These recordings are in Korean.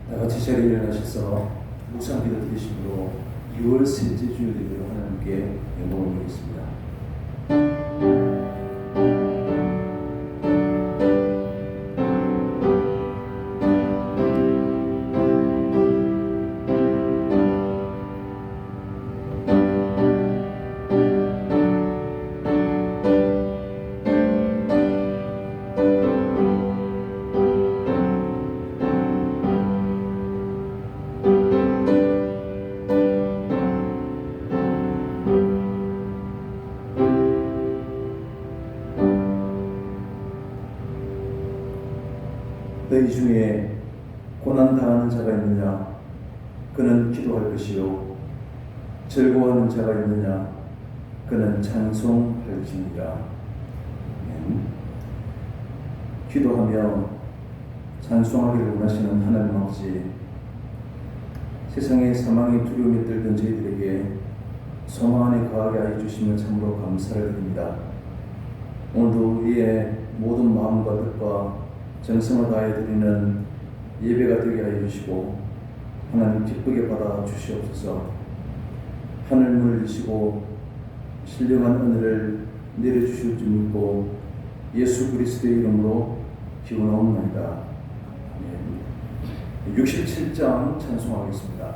다 같이 자리에 일어나셔서 묵상 기도 드리심으로 2월 셋째 주일을 하나님께 영광을 드리겠습니다. 너희 중에 고난당하는 자가 있느냐? 그는 기도할 것이요 즐거워하는 자가 있느냐? 그는 찬송할지니라. 기도하며 찬송하기를 원하시는 하나님 아버지, 세상에 사망의 두려움이 들던 저희들에게 소망 안에 거하게 하여 주심을 참으로 감사를 드립니다. 오늘도 우리의 모든 마음과 뜻과 정성을 다해 드리는 예배가 되게 하여 주시고 하나님 기쁘게 받아 주시옵소서. 하늘문을 여시고 신령한 은혜를 내려주실 줄 믿고 예수 그리스도의 이름으로 기원하옵나이다. 67장 찬송하겠습니다.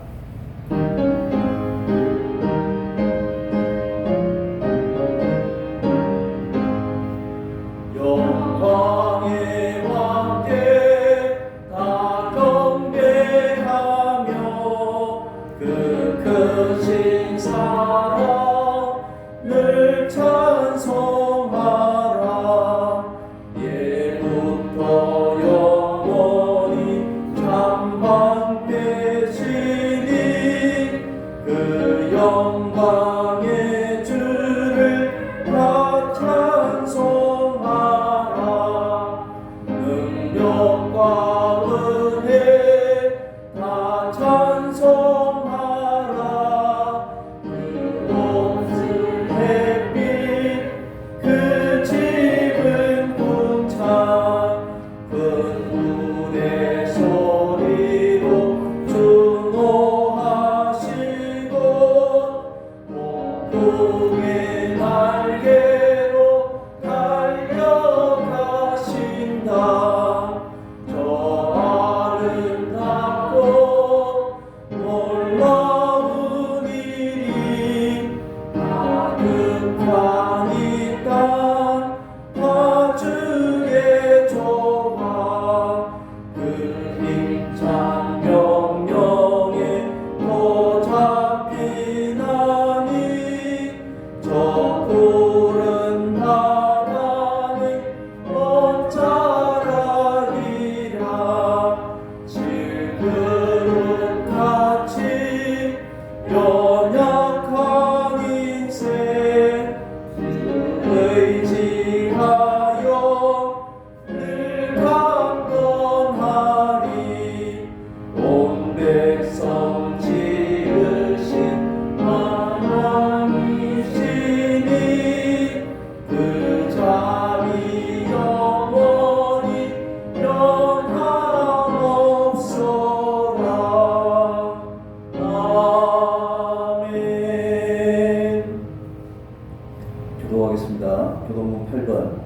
교도하겠습니다. 교도문 8번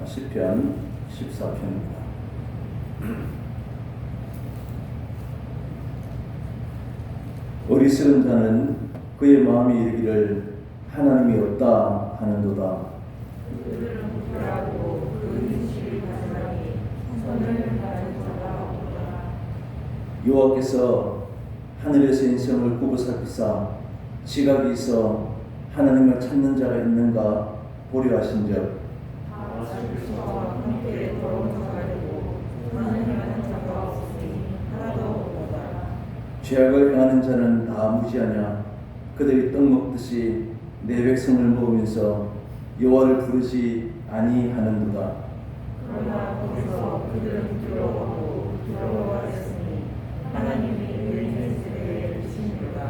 시편 14편입니다. 어리석은 자는 그의 마음이 이르기를 하나님이 없다 하는도다. 여호와께서 하늘에서 인생을 굽어 살피사 지각이 있어 하나님을 찾는 자가 있는가 보려 하신즉 죄악을 행하는 자는 다 무지하냐? 그들이 떡 먹듯이 내 백성을 먹으면서 여호와를 부르지 아니하는도다. 그러나 거기서 그들은 두려워하고 두려워하였으니 하나님이 의인의 세대에 비신도다.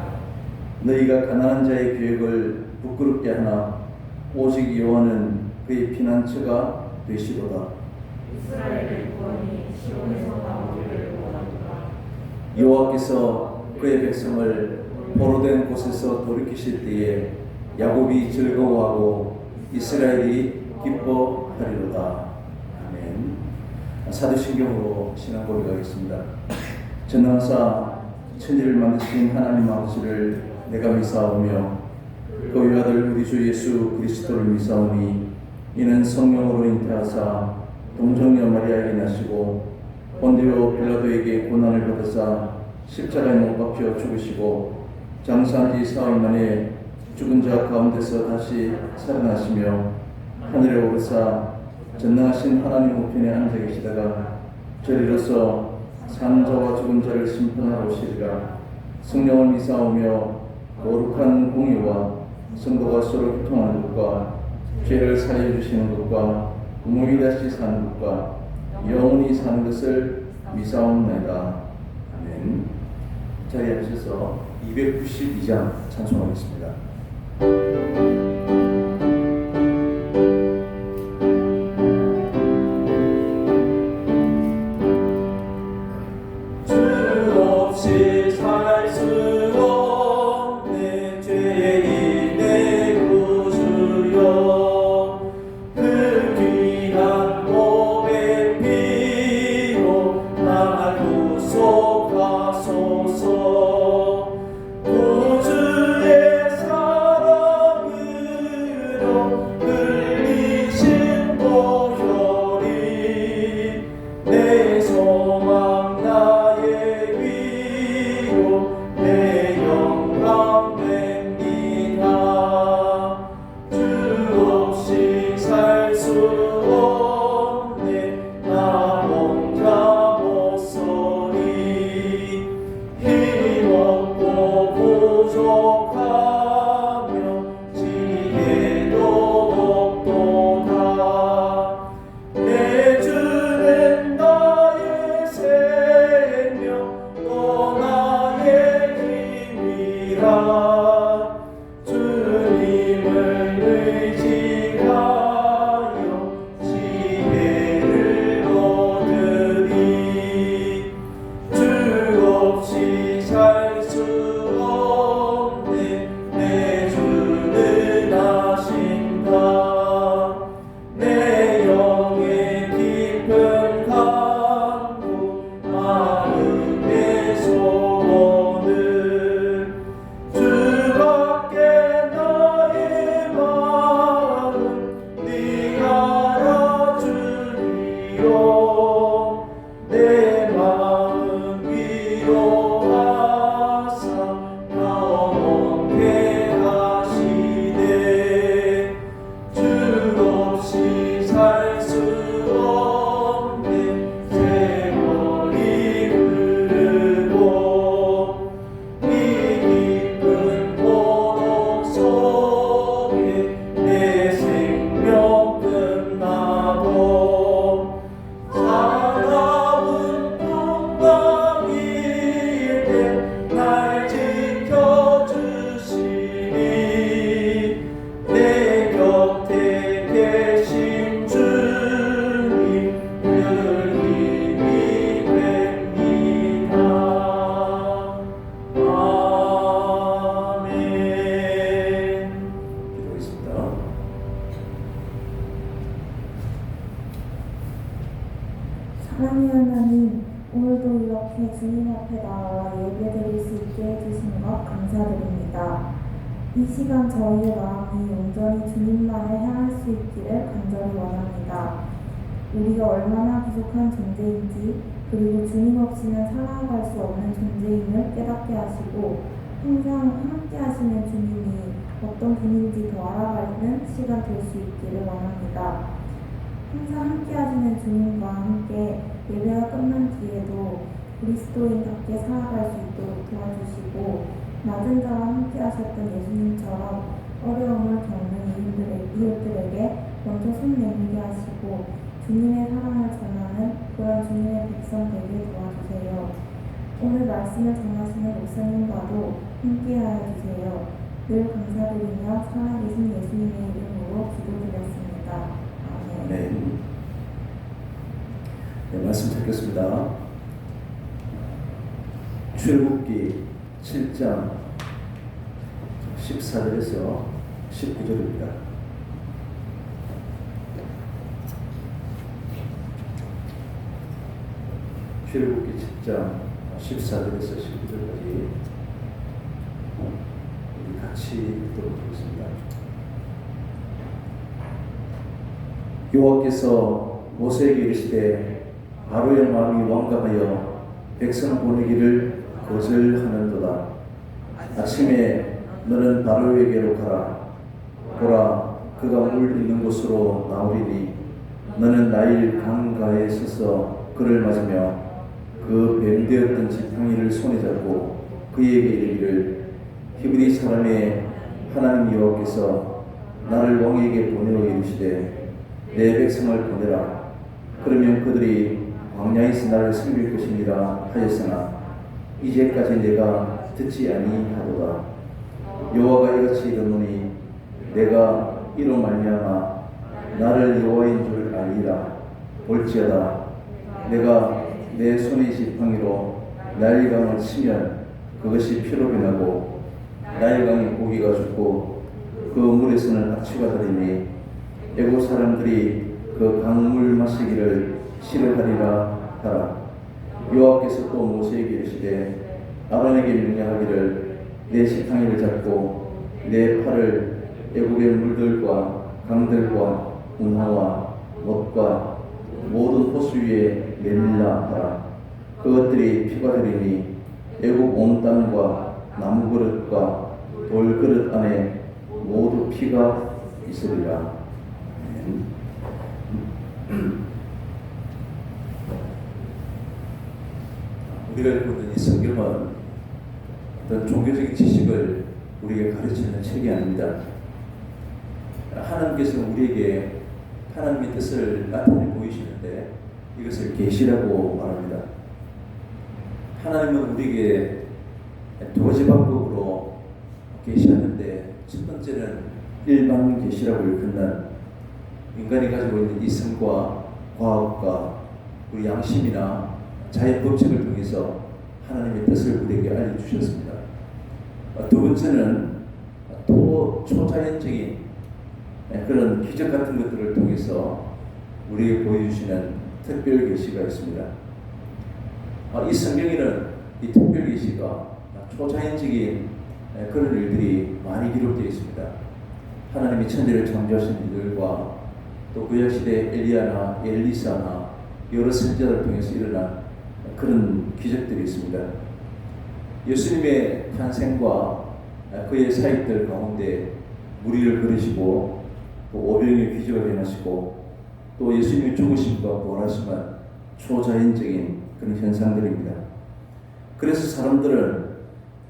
너희가 가난한 자의 계획을 부끄럽게 하나 오직 여호와는 그의 피난처가 되시도다. 이스라엘의 구원이 시온에서 나오기를 원하노라. 여호와께서 그의 백성을 포로된 곳에서 돌이키실 때에 야곱이 즐거워하고 이스라엘이 기뻐하리로다. 아멘. 사도신경으로 신앙 고백하겠습니다. 전능하사 천지를 만드신 하나님 아버지를 내가 믿사오며 그의 아들 우리 주 예수 그리스도를 믿사오니 이는 성령으로 잉태하사 동정녀 마리아에게 나시고 본디오 빌라도에게 고난을 받으사 십자가에 못 박혀 죽으시고 장사한 지 사흘 만에 죽은 자 가운데서 다시 살아나시며 하늘에 오르사 전능하신 하나님 우편에 앉아 계시다가 저리로서 사는 자와 죽은 자를 심판하러 오시리라. 성령을 믿사오며 거룩한 공의와 성도가 서로 교통하는 것과 죄를 사하여 주시는 것과 무이 다시 사는 것과 영원히 사는 것을 믿사옵나이다. 아멘. 자리에 앉으셔서 292장 찬송하겠습니다. 사랑의 하나님, 오늘도 이렇게 주님 앞에 나와 예배드릴 수 있게 해주신 것 감사드립니다. 이 시간 저희의 마음이 온전히 주님만을 향할 수 있기를 간절히 원합니다. 우리가 얼마나 부족한 존재인지, 그리고 주님 없이는 살아갈 수 없는 존재임을 깨닫게 하시고 항상 함께 하시는 주님이 어떤 분인지 더 알아가는 시간 될 수 있기를 원합니다. 항상 함께 하시는 주님과 함께 예배가 끝난 뒤에도 그리스도인답게 살아갈 수 있도록 도와주시고, 낮은 자와 함께 하셨던 예수님처럼 어려움을 겪는 이웃들에게 먼저 손 내밀게 하시고 주님의 사랑을 전하는 그런 주님의 백성 되게 도와주세요. 오늘 말씀을 전하시는 목사님과도 함께하여 주세요. 늘 감사드리며 살아계신 예수님의 이름으로 기도드렸습니다. 네. 네, 말씀 듣겠습니다. 출애굽기 7장 14절에서 19절입니다. 출애굽기 7장 14절에서 19절까지 우리 같이 읽도록 하겠습니다. 여호와께서 모세에게 이르시되 바로의 마음이 완강하여 백성 보내기를 거절하는도다. 아침에 너는 바로에게로 가라. 보라, 그가 물 있는 곳으로 나오리니 너는 나일 강가에 서서 그를 맞으며 그 뱀되었던 지팡이를 손에 잡고 그에게 이르기를 히브리 사람의 하나님 여호와께서 나를 왕에게 보내어 이르시되 내 백성을 보내라. 그러면 그들이 광야에서 나를 섬길 것이니라 하였으나 이제까지 내가 듣지 아니하도다. 여호와가 이같이 이르노니 내가 이로 말미암아 나를 여호와인 줄 알리라. 볼지어다 내가 내 손의 지팡이로 나일강을 치면 그것이 피로 변하고 나일강의 고기가 죽고 그 물에서는 악취가 들리니 애국 사람들이 그 강물 마시기를 싫어하리라 하라. 여호와께서 또 모세에게 이르시되 아론에게 명령하기를 내 지팡이를 잡고 내 팔을 애국의 물들과 강들과 운하와 못과 모든 호수 위에 내밀라 하라. 그것들이 피가 되리니 애국 온 땅과 나무 그릇과 돌 그릇 안에 모두 피가 있으리라. 우리가 읽고 있는 이 성경은 어떤 종교적인 지식을 우리에게 가르치는 책이 아닙니다. 하나님께서는 우리에게 하나님의 뜻을 나타내 보이시는데 이것을 계시라고 말합니다. 하나님은 우리에게 두 가지 방법으로 계시하는데 첫 번째는 일반 계시라고 일컫는 인간이 가지고 있는 이성과 과학과 우리 양심이나 자연 법칙을 통해서 하나님의 뜻을 우리에게 알려주셨습니다. 두 번째는 또 초자연적인 그런 기적 같은 것들을 통해서 우리에게 보여주시는 특별 계시가 있습니다. 이 성경에는 이 특별 계시가 초자연적인 그런 일들이 많이 기록되어 있습니다. 하나님이 천지를 창조하신 일들과 또 구약시대 엘리야나 엘리사나 여러 선지자를 통해서 일어난 그런 기적들이 있습니다. 예수님의 탄생과 그의 사역들 가운데 무리를 그리시고 또 오병의 기적을 행하시고 또 예수님의 죽으심과 부활하심은 초자연적인 그런 현상들입니다. 그래서 사람들은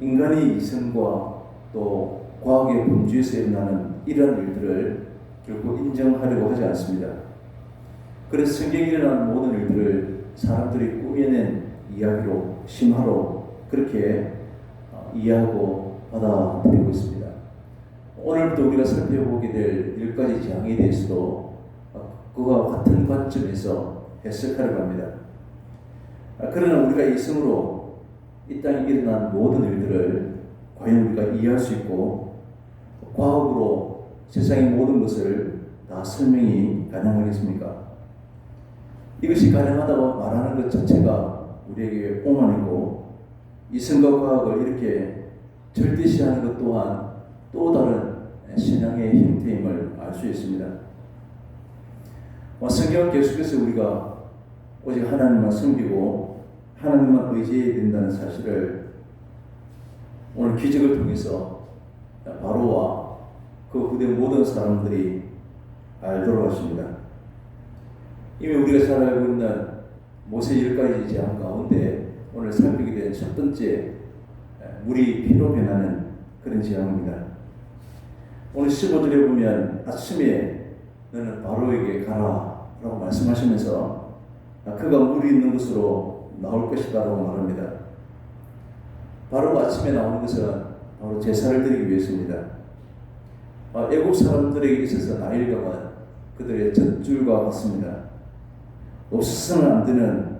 인간의 이성과 또 과학의 범주에서 일어나는 이런 일들을 결국 인정하려고 하지 않습니다. 그래서 성경에 일어나는 모든 일들을 사람들이 꾸며낸 이야기로 심화로 그렇게 이해하고 받아들이고 있습니다. 오늘부터 우리가 살펴보게 될 10가지 재앙에 대해서도 그와 같은 관점에서 해석하려고 합니다. 그러나 우리가 이성으로 이 땅에 일어난 모든 일들을 과연 우리가 이해할 수 있고 과학으로 세상의 모든 것을 다 설명이 가능하겠습니까? 이것이 가능하다고 말하는 것 자체가 우리에게 오만이고 이성과 과학을 이렇게 절대시하는 것 또한 또 다른 신앙의 형태임을 알 수 있습니다. 성경은 계속해서 우리가 오직 하나님만 섬기고 하나님만 의지해야 된다는 사실을 오늘 기적을 통해서 바로와 그 후대 모든 사람들이 알도록 하십니다. 이미 우리가 잘 알고 있는 모세 10가지 재앙 가운데 오늘 살피게 된 첫 번째 물이 피로 변하는 그런 재앙입니다. 오늘 15절에 보면 아침에 너는 바로에게 가라 라고 말씀하시면서 그가 물이 있는 곳으로 나올 것이다 라고 말합니다. 바로가 아침에 나오는 것은 바로 제사를 드리기 위해서입니다. 애국 사람들에게 있어서 나일강은 그들의 젖줄과 같습니다. 없어서는 안 되는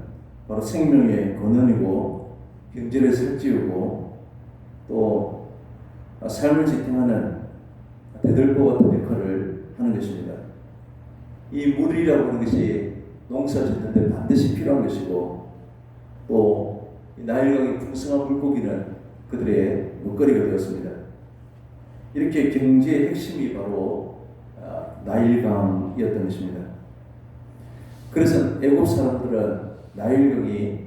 바로 생명의 근원이고 경제를 설지우고 또 삶을 지탱하는 대들보 같은 역할을 하는 것입니다. 이 물이라고 하는 것이 농사 짓는 데 반드시 필요한 것이고 또 나일강의 풍성한 물고기는 그들의 먹거리가 되었습니다. 이렇게 경제의 핵심이 바로 나일강이었던 것입니다. 그래서 애국 사람들은 나일강이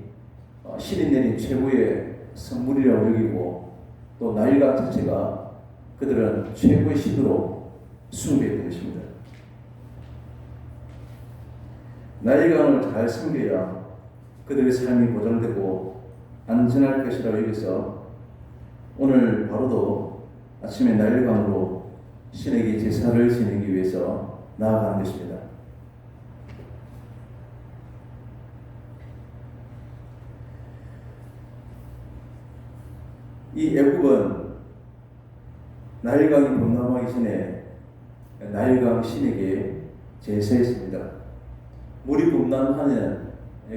신이 내린 최고의 선물이라고 여기고 또 나일강 자체가 그들은 최고의 신으로 숭배했던 것입니다. 나일강을 잘 섬겨야 그들의 삶이 보장되고 안전할 것이라고 여기서 오늘 바로도 아침에 나일강으로 신에게 제사를 지내기 위해서 나아가는 것입니다. 이 애국은 나일강이 범람하기 전에 나일강 신에게 제사했습니다. 물이 범람하면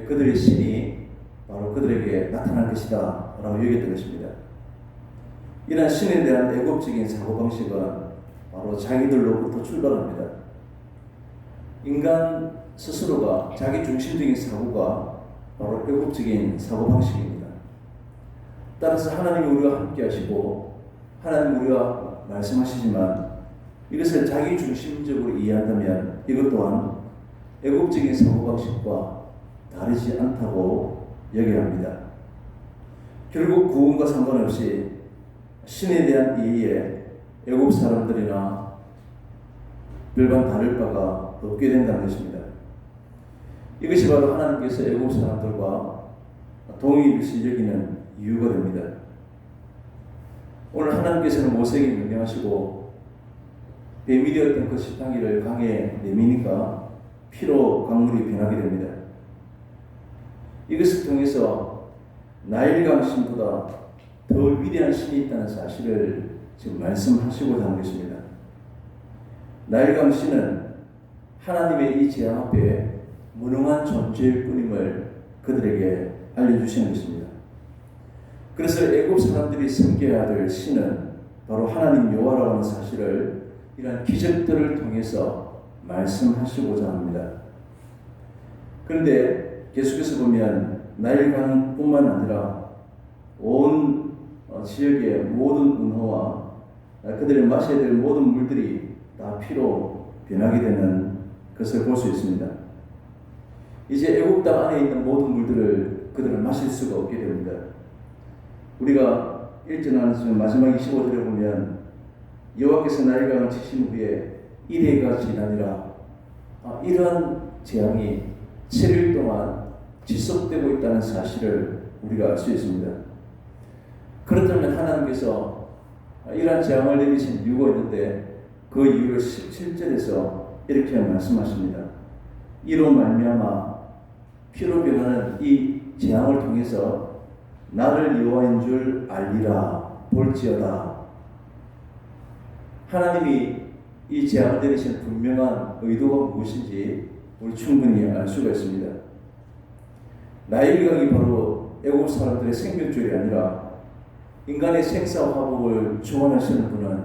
그들의 신이 바로 그들에게 나타날 것이다 라고 여겼던 것입니다. 이러한 신에 대한 애국적인 사고방식은 바로 자기들로부터 출발합니다. 인간 스스로가 자기 중심적인 사고가 바로 애국적인 사고방식입니다. 따라서 하나님이 우리와 함께 하시고 하나님이 우리와 말씀하시지만 이것을 자기 중심적으로 이해한다면 이것 또한 애국적인 사고방식과 다르지 않다고 여겨야 합니다. 결국 구원과 상관없이 신에 대한 이해에 애국 사람들이나 별반 다를 바가 없게 된다는 것입니다. 이것이 바로 하나님께서 애국 사람들과 동일시 여기는 이유가 됩니다. 오늘 하나님께서는 모세에게 명령하시고 뱀이 되었던 그 지팡이를 강에 내미니까 피로 강물이 변하게 됩니다. 이것을 통해서 나일강 신보다 더 위대한 신이 있다는 사실을 지금 말씀하시고자 하는 것입니다. 나일강 신은 하나님의 이 재앙 앞에 무능한 존재일 뿐임을 그들에게 알려주시는 것입니다. 그래서 애굽 사람들이 섬겨야 될 신은 바로 하나님 여호와라고 하는 사실을 이러한 기적들을 통해서 말씀하시고자 합니다. 그런데 계속해서 보면 나일강뿐만 아니라 온 지역의 모든 운하와 그들이 마셔야 될 모든 물들이 다 피로 변하게 되는 것을 볼 수 있습니다. 이제 애굽 땅 안에 있는 모든 물들을 그들은 마실 수가 없게 됩니다. 우리가 1절 마지막 25절에 보면 여호와께서 나일강을 치신 후에 1회가 지나니라 이러한 재앙이 7일 동안 지속되고 있다는 사실을 우리가 알 수 있습니다. 그렇다면 하나님께서 이러한 재앙을 내리신 이유가 있는데 그 이유를 17절에서 이렇게 말씀하십니다. 이로 말미암아 피로 변하는 이 재앙을 통해서 나를 여호와인 줄 알리라 볼지어다. 하나님이 이 재앙을 내리신 분명한 의도가 무엇인지 우리 충분히 알 수가 있습니다. 나일강이 바로 애굽 사람들의 생명줄이 아니라 인간의 생사화복을 주관하시는 분은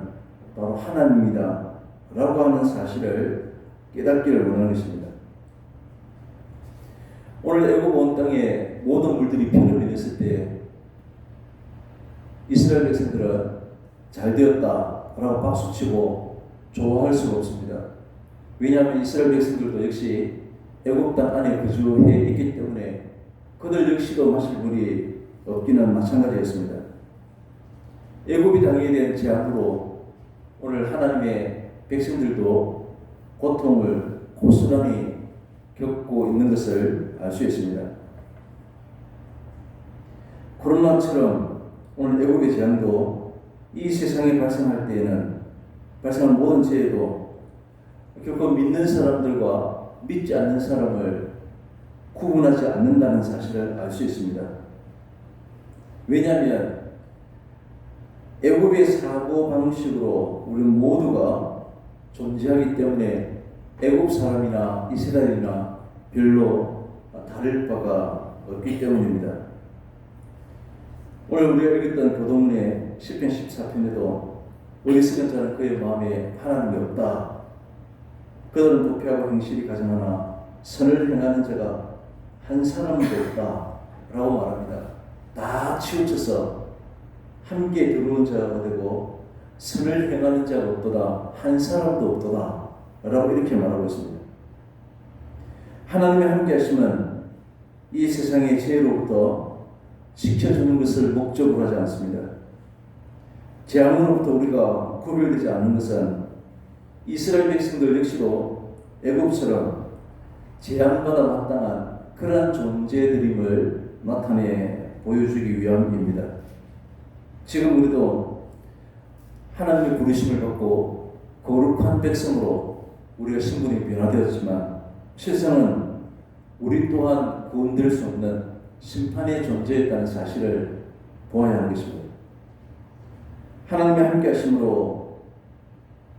바로 하나님이다 라고 하는 사실을 깨닫기를 원하는 것입니다. 오늘 애굽 온 땅에 모든 물들이 피로 변했을 때 이스라엘 백성들은 잘 되었다 라고 박수치고 좋아할 수가 없습니다. 왜냐하면 이스라엘 백성들도 역시 애굽 땅 안에 거주해 있기 때문에 그들 역시도 마실 물이 없기는 마찬가지였습니다. 애굽이 당하게 된 재앙으로 오늘 하나님의 백성들도 고통을 고스란히 겪고 있는 것을 알 수 있습니다. 코로나처럼 오늘 애굽의 재앙도 이 세상에 발생할 때에는 발생한 모든 재해도 결코 믿는 사람들과 믿지 않는 사람을 구분하지 않는다는 사실을 알 수 있습니다. 왜냐하면 애굽의 사고 방식으로 우리 모두가 존재하기 때문에 애굽 사람이나 이스라엘이나 별로 다를 바가 없기 때문입니다. 오늘 우리가 읽었던 교도문의 10편 14편에도 어리석은 자는 그의 마음에 하나님이 없다. 그들은 부패하고 행실이 가증하나 선을 행하는 자가 한 사람도 없다 라고 말합니다. 다 치우쳐서 함께 들어온 자가 되고 선을 행하는 자가 없도다. 한 사람도 없도다 라고 이렇게 말하고 있습니다. 하나님의 함께 하심은 이 세상의 죄로부터 지켜주는 것을 목적으로 하지 않습니다. 재앙으로부터 우리가 구별되지 않는 것은 이스라엘 백성들 역시도 애굽처럼 재앙받아 마땅한 그러한 존재들임을 나타내 보여주기 위함입니다. 지금 우리도 하나님의 부르심을 받고 거룩한 백성으로 우리가 신분이 변화되었지만 실상은 우리 또한 구원될 수 없는 심판의 존재였다는 사실을 보아야 하는 것입니다. 하나님의 함께 하심으로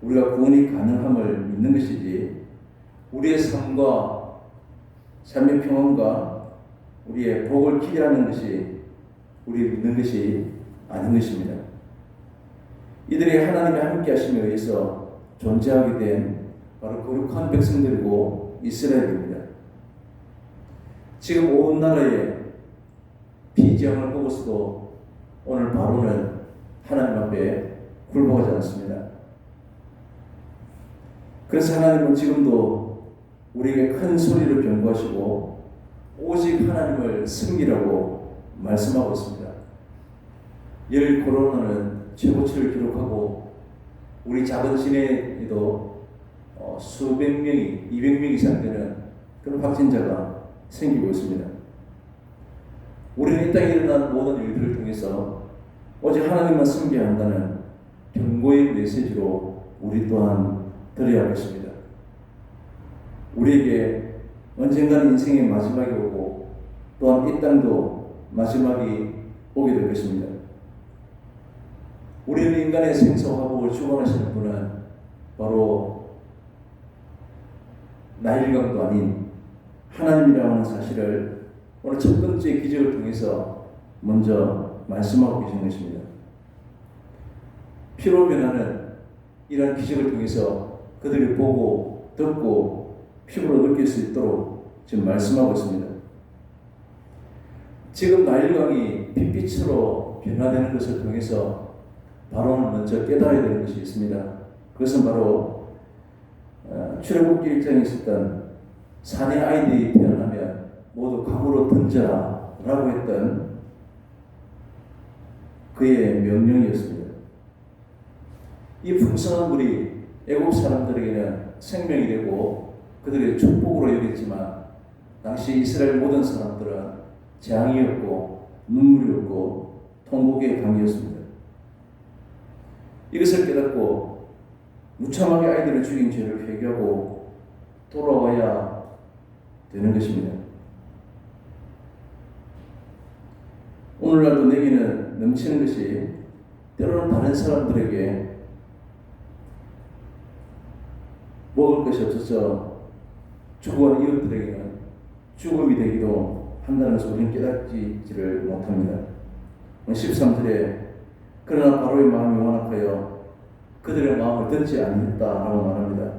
우리가 구원이 가능함을 믿는 것이지 우리의 삶과 삶의 평안과 우리의 복을 기대하는 것이 우리 믿는 것이 아닌 것입니다. 이들이 하나님의 함께 하심에 의해서 존재하게 된 바로 거룩한 백성들이고 이스라엘입니다. 지금 온 나라에 비재앙을 보고서도 오늘 바로는 하나님 앞에 굴복하지 않습니다. 그래서 하나님은 지금도 우리에게 큰 소리로 경고하시고 오직 하나님을 섬기라고 말씀하고 있습니다. 열 코로나는 최고치를 기록하고 우리 작은 시내에도 수백 명이 200명 이상 되는 그런 확진자가 생기고 있습니다. 우리는 이 땅에 일어난 모든 일들을 통해서 오직 하나님만 섬겨야 한다는 경고의 메시지로 우리 또한 드려야 하겠습니다. 우리에게 언젠가는 인생의 마지막이 오고 또한 이 땅도 마지막이 오게 될 것입니다. 우리는 인간의 생사화복을 주관하시는 분은 바로 나일강도 아닌 하나님이라고 하는 사실을 오늘 첫 번째 기적을 통해서 먼저 말씀하고 계신 것입니다. 피로 변하는 이러한 기적을 통해서 그들이 보고 듣고 피부로 느낄 수 있도록 지금 말씀하고 있습니다. 지금 나일강이 핏빛으로 변화되는 것을 통해서 바로는 먼저 깨달아야 되는 것이 있습니다. 그것은 바로 출애굽기 1장에 있었던 사내 아이들이 태어나면 모두 강으로 던져라 라고 했던 그의 명령이었습니다. 이 풍성한 물이 애굽 사람들에게는 생명이 되고 그들의 축복으로 여겼지만 당시 이스라엘 모든 사람들은 재앙이었고 눈물이었고 통곡의 강이었습니다. 이것을 깨닫고 무참하게 아이들을 죽인 죄를 회개하고 돌아와야 되는 것입니다. 오늘날도 내게는 넘치는 것이 때로는 다른 사람들에게 먹을 것이 없어서 죽어가는 이웃들에게는 죽음이 되기도 한다는 것을 우리는 깨닫지를 못합니다. 13절에 그러나 바로의 마음이 완악하여 그들의 마음을 듣지 아니했다라고 말합니다.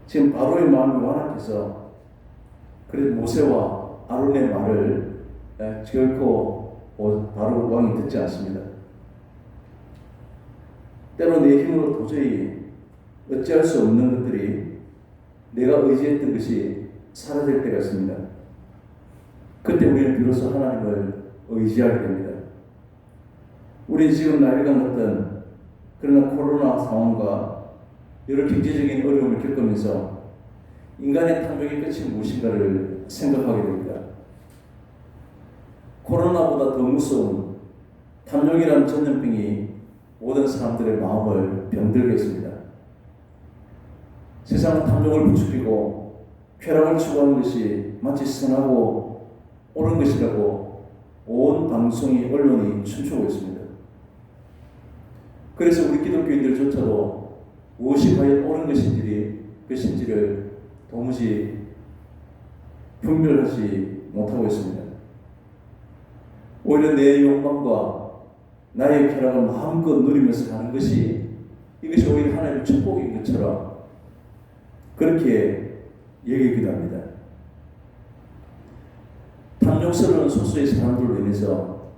지금 바로의 마음이 완악해서 그래도 모세와 아론의 말을 결코 바로 왕이 듣지 않습니다. 때로 내 힘으로 도저히 어찌할 수 없는 것들이 내가 의지했던 것이 사라질 때가 있습니다. 그때 우리는 비로소 하나님을 의지하게 됩니다. 우리 지금 나일강 같은 그러나 코로나 상황과 여러 경제적인 어려움을 겪으면서 인간의 탐욕의 끝이 무엇인가를 생각하게 됩니다. 코로나보다 더 무서운 탐욕이라는 전염병이 모든 사람들의 마음을 병들게 했습니다. 세상은 탐욕을 부추기고 쾌락을 추구하는 것이 마치 선하고 옳은 것이라고 온 방송이 언론이 춤추고 있습니다. 그래서 우리 기독교인들조차도 무엇이 과연 옳은 것인지를 도무지 분별하지 못하고 있습니다. 오히려 내 욕망과 나의 쾌락을 마음껏 누리면서 가는 것이 이것이 오히려 하나님의 축복인 것처럼 그렇게 여기기도 합니다. 탐욕스러운 소수의 사람들로 인해서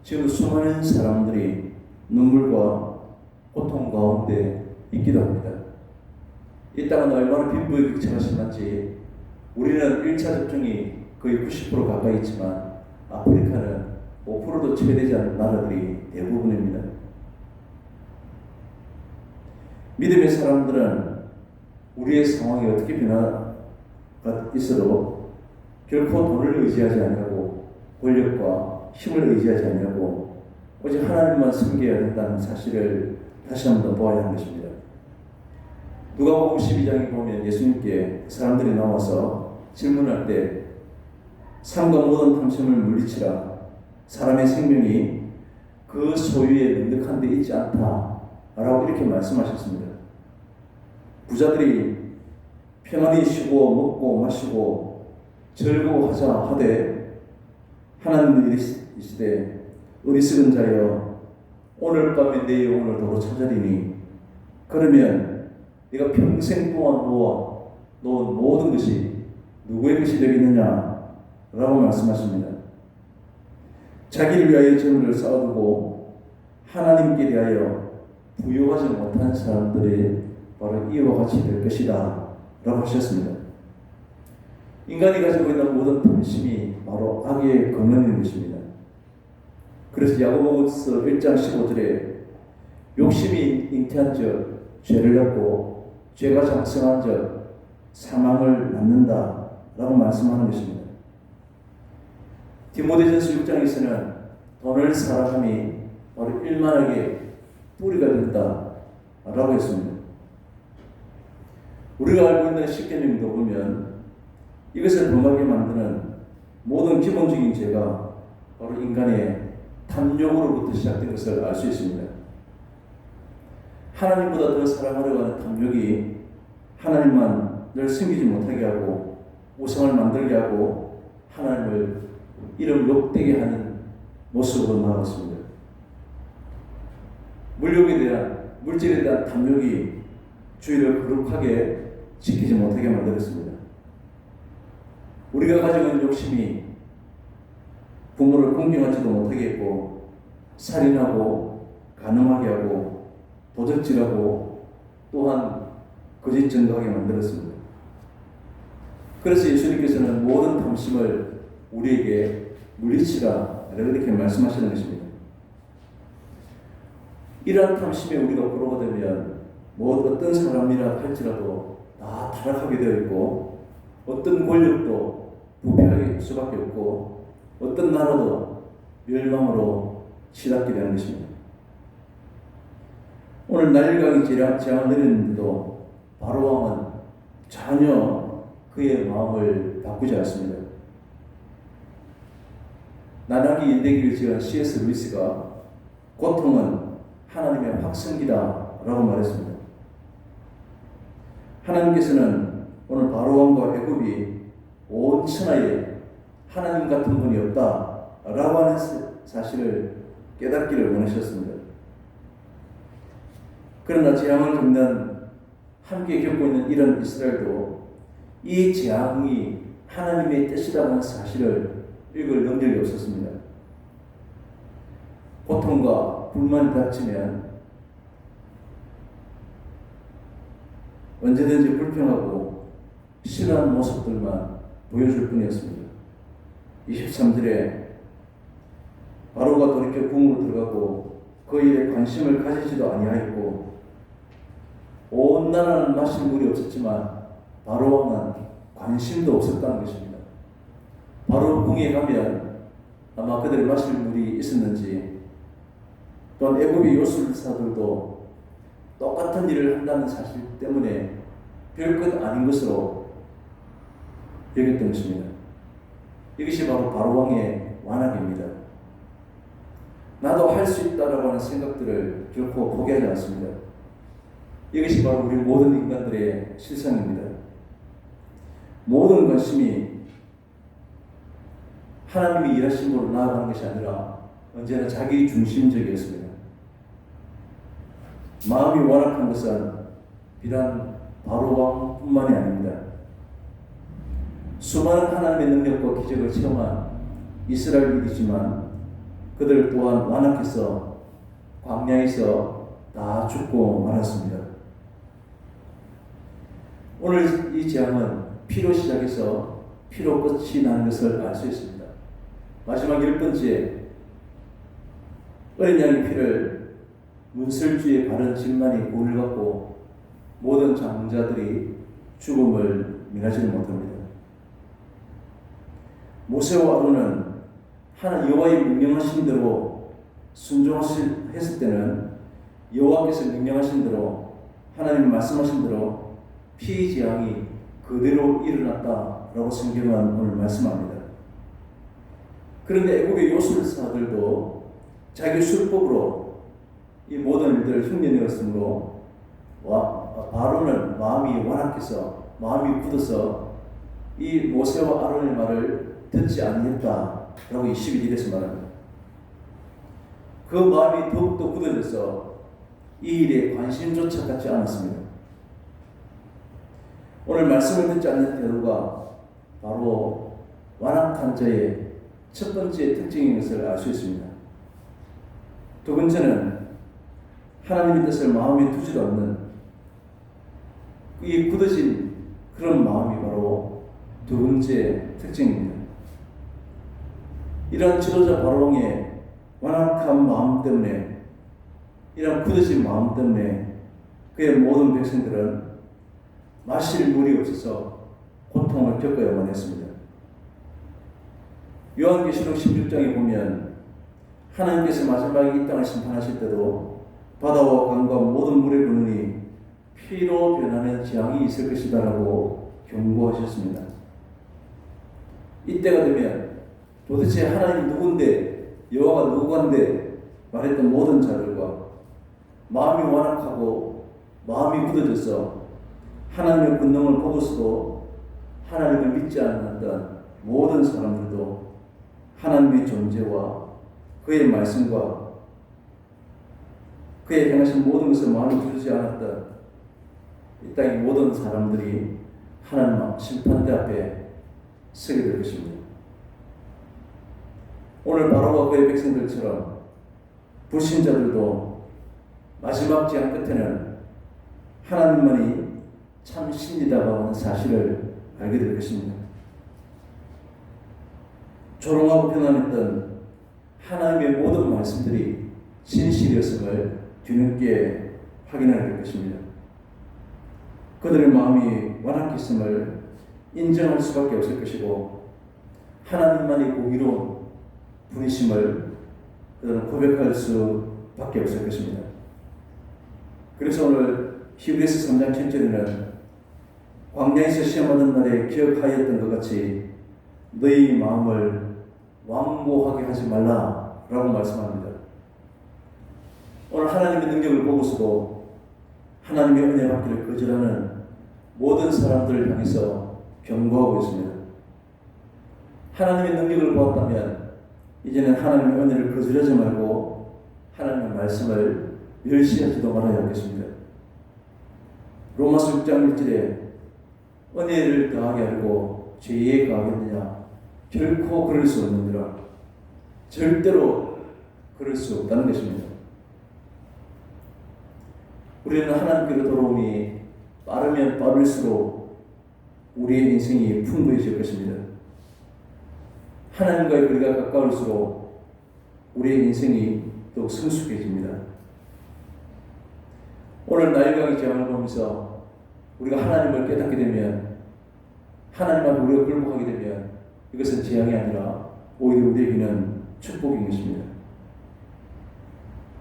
지금 수많은 사람들이 눈물과 고통 가운데 있기도 합니다. 이 땅은 얼마나 빈부의 격차가 심한지 우리는 1차 접종이 거의 90% 가까이 있지만 아프리카는 5%도 채 되지 않는 나라들이 대부분입니다. 믿음의 사람들은 우리의 상황이 어떻게 변화가 있어도 결코 돈을 의지하지 않냐고 권력과 힘을 의지하지 않냐고 오직 하나님만 섬겨야 된다는 사실을 다시 한번 보아야 하는 것입니다. 누가복음 12장에 보면 예수님께 사람들이 나와서 질문할 때 삶과 모든 탐심을 물리치라 사람의 생명이 그 소유에 능력한 데 있지 않다 라고 이렇게 말씀하셨습니다. 부자들이 편안히 쉬고 먹고 마시고 즐거워하자 하되 하나님은 이르시되 어리석은 자여 오늘 밤에 내 영혼을 도로 찾으리니 그러면 네가 평생 동안 놓은 모든 것이 누구의 것이 되겠느냐 라고 말씀하십니다. 자기를 위하여 재물을 쌓아두고 하나님께 대하여 부유하지 못한 사람들이 바로 이와 같이 될 것이다 라고 하셨습니다. 인간이 가지고 있는 모든 탐심이 바로 악의 근원인 것입니다. 그래서 야고보서 1장 15절에 욕심이 잉태한 적 죄를 낳고 죄가 장성한 적 사망을 낳는다 라고 말씀하는 것입니다. 디모데전서 6장에서는 돈을 사랑함이 바로 일만하게 뿌리가 된다 라고 했습니다. 우리가 알고 있는 십계명도 보면 이것을 범하게 만드는 모든 기본적인 죄가 바로 인간의 탐욕으로부터 시작된 것을 알 수 있습니다. 하나님보다 더 사랑하려고 하는 탐욕이 하나님만 늘 섬기지 못하게 하고 우상을 만들게 하고 하나님을 이름 욕되게 하는 모습으로 나아갔습니다. 물질에 대한 탐욕이 주의를 거룩하게 지키지 못하게 만들었습니다. 우리가 가지고 있는 욕심이 부모를 공경하지도 못하게 했고 살인하고 간음하게 하고 도적질하고 또한 거짓 증거하게 만들었습니다. 그래서 예수님께서는 모든 탐심을 우리에게 물리치라 이렇게 말씀하시는 것입니다. 이러한 탐심에 우리가 부로가 되면 어떤 사람이라 할지라도 다 타락하게 되어 있고 어떤 권력도 부패할 수밖에 없고 어떤 나라도 멸망으로 치닫게 되는 것입니다. 오늘 나일강이 재앙을 내렸는데도 바로왕은 전혀 그의 마음을 바꾸지 않습니다. 나나기 인대기를 지은 C.S. 루이스가 고통은 하나님의 확성기다 라고 말했습니다. 하나님께서는 오늘 바로왕과 애굽이 온 천하에 하나님 같은 분이 없다 라고 하는 사실을 깨닫기를 원하셨습니다. 그러나 재앙을 겪는 함께 겪고 있는 이런 이스라엘도 이 재앙이 하나님의 뜻이라고 하는 사실을 읽을 능력이 없었습니다. 고통과 불만이 닥치면 언제든지 불평하고 싫어하는 모습들만 보여줄 뿐이었습니다. 23절에 바로가 돌이켜 궁으로 들어가고 그 일에 관심을 가지지도 아니하였고 온 나라는 마실 물이 없었지만 바로왕은 관심도 없었다는 것입니다. 바로 궁에 가면 아마 그들이 마실 물이 있었는지 또한 애굽의 요술사들도 똑같은 일을 한다는 사실 때문에 별것 아닌 것으로 여겼던 것입니다. 이것이 바로 바로왕의 완악입니다. 나도 할 수 있다라고 하는 생각들을 결코 포기하지 않습니다. 이것이 바로 우리 모든 인간들의 실상입니다. 모든 관심이 하나님이 일하심으로 나아가는 것이 아니라 언제나 자기 중심적이었습니다. 마음이 완악한 것은 비단 바로 왕뿐만이 아닙니다. 수많은 하나님의 능력과 기적을 체험한 이스라엘이지만 그들 또한 완악해서 광야에서 다 죽고 말았습니다. 오늘 이 재앙은 피로 시작해서 피로 끝이 나는 것을 알 수 있습니다. 마지막 10번째, 어린 양의 피를 문설주의 바른 집만이 오늘 갖고 모든 장자들이 죽음을 면하지 못합니다. 모세와 아론은 하나님 여호와의 명령하신 대로 순종했을 때는 여호와께서 명령하신 대로 하나님이 말씀하신 대로 피 재앙이 그대로 일어났다라고 성경은 오늘 말씀합니다. 그런데 애국의 요술사들도 자기 술법으로 이 모든 일들을 흉내내었으므로 바로는 마음이 완악해서 마음이 굳어서 이 모세와 아론의 말을 듣지 아니했다라고 21절에서 말합니다. 그 마음이 더욱더 굳어져서 이 일에 관심조차 갖지 않았습니다. 오늘 말씀을 듣지 않는 태도가 바로 완악한 자의 첫 번째 특징인 것을 알 수 있습니다. 두 번째는 하나님의 뜻을 마음에 두지도 않는 이 굳어진 그런 마음이 바로 두 번째 특징입니다. 이런 지도자 바로왕의 완악한 마음 때문에, 이런 굳어진 마음 때문에 그의 모든 백성들은 마실 물이 없어서 고통을 겪어야만 했습니다. 요한계시록 16장에 보면 하나님께서 마지막에 이 땅을 심판하실 때도 바다와 강과 모든 물의 근원이 피로 변하는 재앙이 있을 것이다 라고 경고하셨습니다. 이때가 되면 도대체 하나님 누군데, 여호와가 누구간데 말했던 모든 자들과 마음이 완악하고 마음이 굳어져서 하나님의 권능을 보고서도 하나님을 믿지 않았던 모든 사람들도 하나님의 존재와 그의 말씀과 그의 행하신 모든 것을 마음에 두지 않았던 이 땅의 모든 사람들이 하나님 심판대 앞에 서게 될 것입니다. 오늘 바로와 그의 백성들처럼 불신자들도 마지막 재앙 끝에는 하나님만이 참 신이다고 하는 사실을 알게 될 것입니다. 조롱하고 비난했던 하나님의 모든 말씀들이 진실이었음을 뒤늦게 확인하게 될 것입니다. 그들의 마음이 완악했음을 인정할 수밖에 없을 것이고 하나님만이 공의로운 분이심을 그들은 고백할 수밖에 없을 것입니다. 그래서 오늘 히브리서 3장 7절에는 광야에서 시험하던 날에 기억하였던 것 같이 너희 마음을 완고하게 하지 말라라고 말씀합니다. 오늘 하나님의 능력을 보고서도 하나님의 은혜 받기를 거절하는 모든 사람들을 향해서 경고하고 있습니다. 하나님의 능력을 보았다면 이제는 하나님의 은혜를 거절하지 말고 하나님의 말씀을 멸시하지도 말아야 하겠습니다. 로마서 6장 1절에 은혜를 더하게 알고 죄에 가하겠느냐? 결코 그럴 수 없느니라. 절대로 그럴 수 없다는 것입니다. 우리는 하나님께로 돌아오니 빠르면 빠를수록 우리의 인생이 풍부해질 것입니다. 하나님과의 거리가 가까울수록 우리의 인생이 더욱 성숙해집니다. 오늘 나일강의 재앙을 보면서 우리가 하나님을 깨닫게 되면, 하나님 앞에 우리가 굴복하게 되면 이것은 재앙이 아니라 오히려 우리에게는 축복인 것입니다.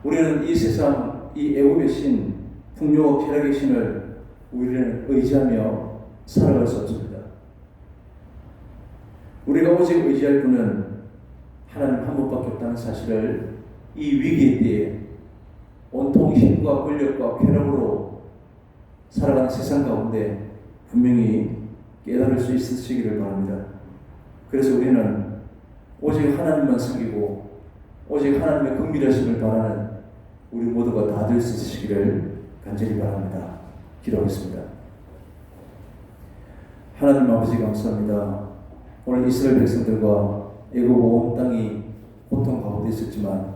우리는 이 세상, 이 애굽의 신, 풍요와 쾌락의 신을 우리는 의지하며 살아갈 수 없습니다. 우리가 오직 의지할 분은 하나님 한 분밖에 없다는 사실을 이 위기의 때에 온통 힘과 권력과 쾌락으로 살아가는 세상 가운데 분명히 깨달을 수 있으시기를 바랍니다. 그래서 우리는 오직 하나님만 섬기고 오직 하나님의 긍휼하심을 바라는 우리 모두가 다 될 수 있으시기를 간절히 바랍니다. 기도하겠습니다. 하나님 아버지 감사합니다. 오늘 이스라엘 백성들과 애굽 온 땅이 고통 가운데 있었지만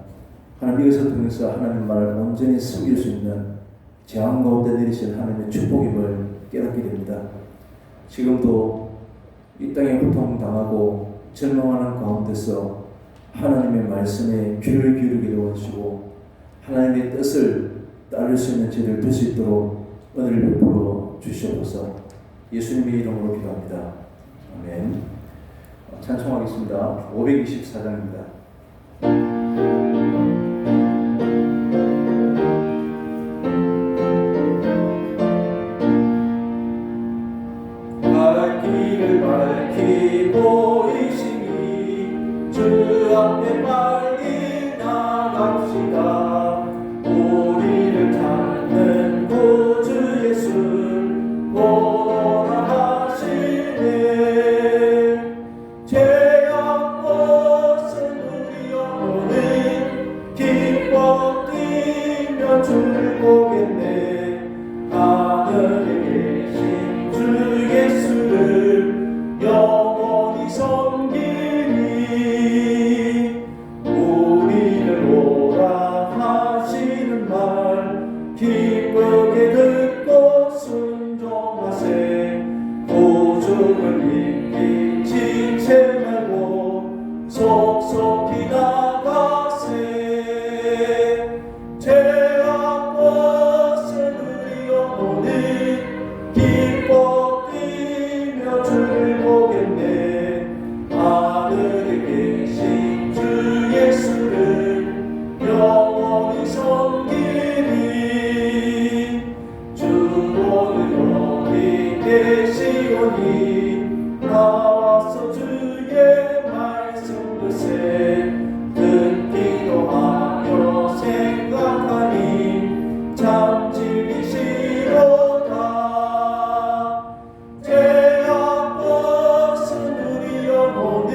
하나님 이것을 통해서 하나님 말을 온전히 섬길 수 있는 재앙 가운데 내리신 하나님의 축복임을 깨닫게 됩니다. 지금도 이 땅에 고통당하고 절망하는 가운데서 하나님의 말씀에 귀를 기울이게 도와주시고 하나님의 뜻을 따를 수 있는 저희들 될 수 있도록 은혜를 베풀어 주시옵소서. 예수님의 이름으로 기도합니다. 아멘. 찬송하겠습니다. 524장입니다. 갈 길을 밝히 보이시니 주 앞에 빨리 나갑시다. 우리를 찾는 구주 예수 오라 하시네. 죄악 벗은 우리 영혼은 기뻐 뛰며 주를 보겠네. 하늘에 계신 주 예수를 영원히 섬기니 우리를 오라 하시는 말 기쁘게 듣고 순종하세. 구주를 믿기 지체 말고 속속히 나가세. 죄악 벗은 우리 영혼은 기뻐 뛰며 주를 보겠네. 하늘에 계신 주 예수를 영원히 섬기니 주 오늘 여기 계시오니 나와서 주의 말씀 듣세. 듣기도 하며 생각하니 참 진리시로다. 죄악 벗은 우리 영혼은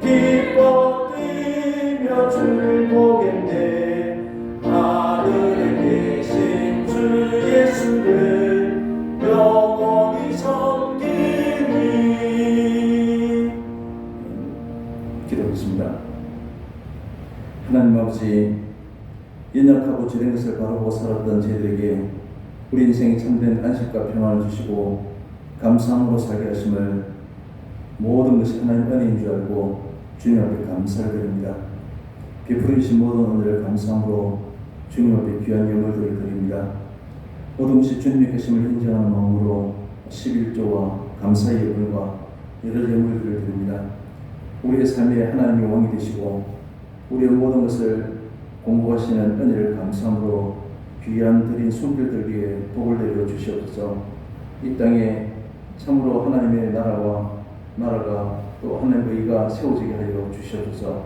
기뻐 뛰며 주를 보겠네. 하늘에 계신 주 예수를 영원히 섬기니. 기도하겠습니다. 하나님 아버지, 연약하고 죄된 것을 바라보고 살았던 저희들에게 우리 인생에 참된 안식과 평안을 주시고 감사함으로 살게 하심을 모든 것이 하나님 은혜인 줄 알고 주님 앞에 감사를 드립니다. 베풀어 주신 모든 은혜를 감사함으로 주님 앞에 귀한 예물들을 드립니다. 모든 것이 주님의 계심을 인정하는 마음으로 11조와 감사의 예물과 여러 예물들을 드립니다. 우리의 삶에 하나님이 왕이 되시고 우리의 모든 것을 공부하시는 은혜를 감사함으로 귀한 드린 손길들 위에 복을 내려 주시옵소서. 이 땅에 참으로 하나님의 나라가 또 하나님의 의가 세워지게 하여 주시옵소서.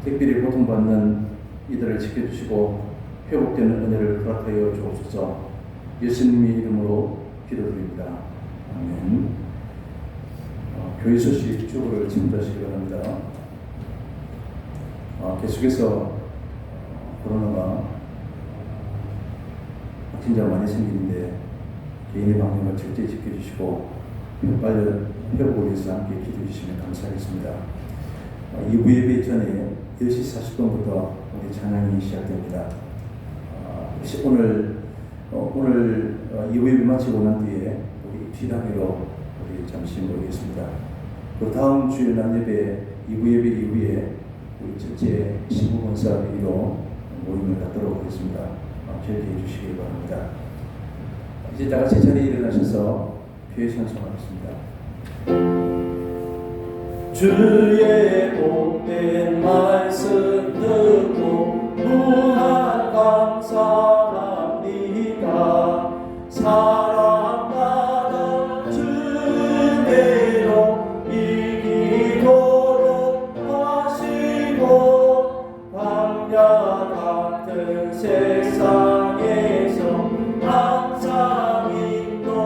특별히 고통받는 이들을 지켜주시고 회복되는 은혜를 허락하여 주옵소서. 예수님의 이름으로 기도드립니다. 아멘. 교회 소식 주보를 첨부하시기 바랍니다. 계속해서 코로나가 확진자가 많이 생기는데 개인의 방역을 철저히 지켜주시고 빨리 회복을 위해서 함께 기도해 주시면 감사하겠습니다. 2부 예배 전에 10시 40분부터 우리 찬양이 시작됩니다. 오늘 2부 예배 마치고 난 뒤에 우리 뒤담회로 우리 잠시 모이겠습니다. 그 다음 주일 날 예배 2부 예배 이후에 우리 첫째 신부본사 회의로 모임을 갖도록 하겠습니다. 기억해 주시기 바랍니다. 이제 다 같이 자리에 일어나셔서 교회 찬송하겠습니다. 주의 복된 말씀 듣고 무한 감사합니다. 사랑받아 주대로 이기도록 하시고 광야 같은 세상에서 항상 인도하소서.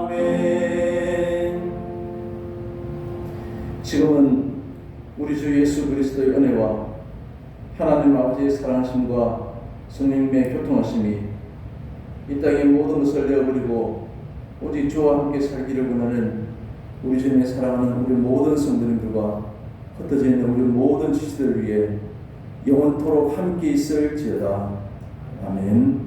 아멘. 소원은 우리 주 예수 그리스도의 은혜와 하나님 아버지의 사랑하심과 성령님의 교통하심이 이 땅의 모든 것을 내어버리고 오직 주와 함께 살기를 원하는 우리 주님의 사랑하는 우리 모든 성도님들과 흩어져 있는 우리 모든 지체들 위해 영원토록 함께 있을지어다. 아멘.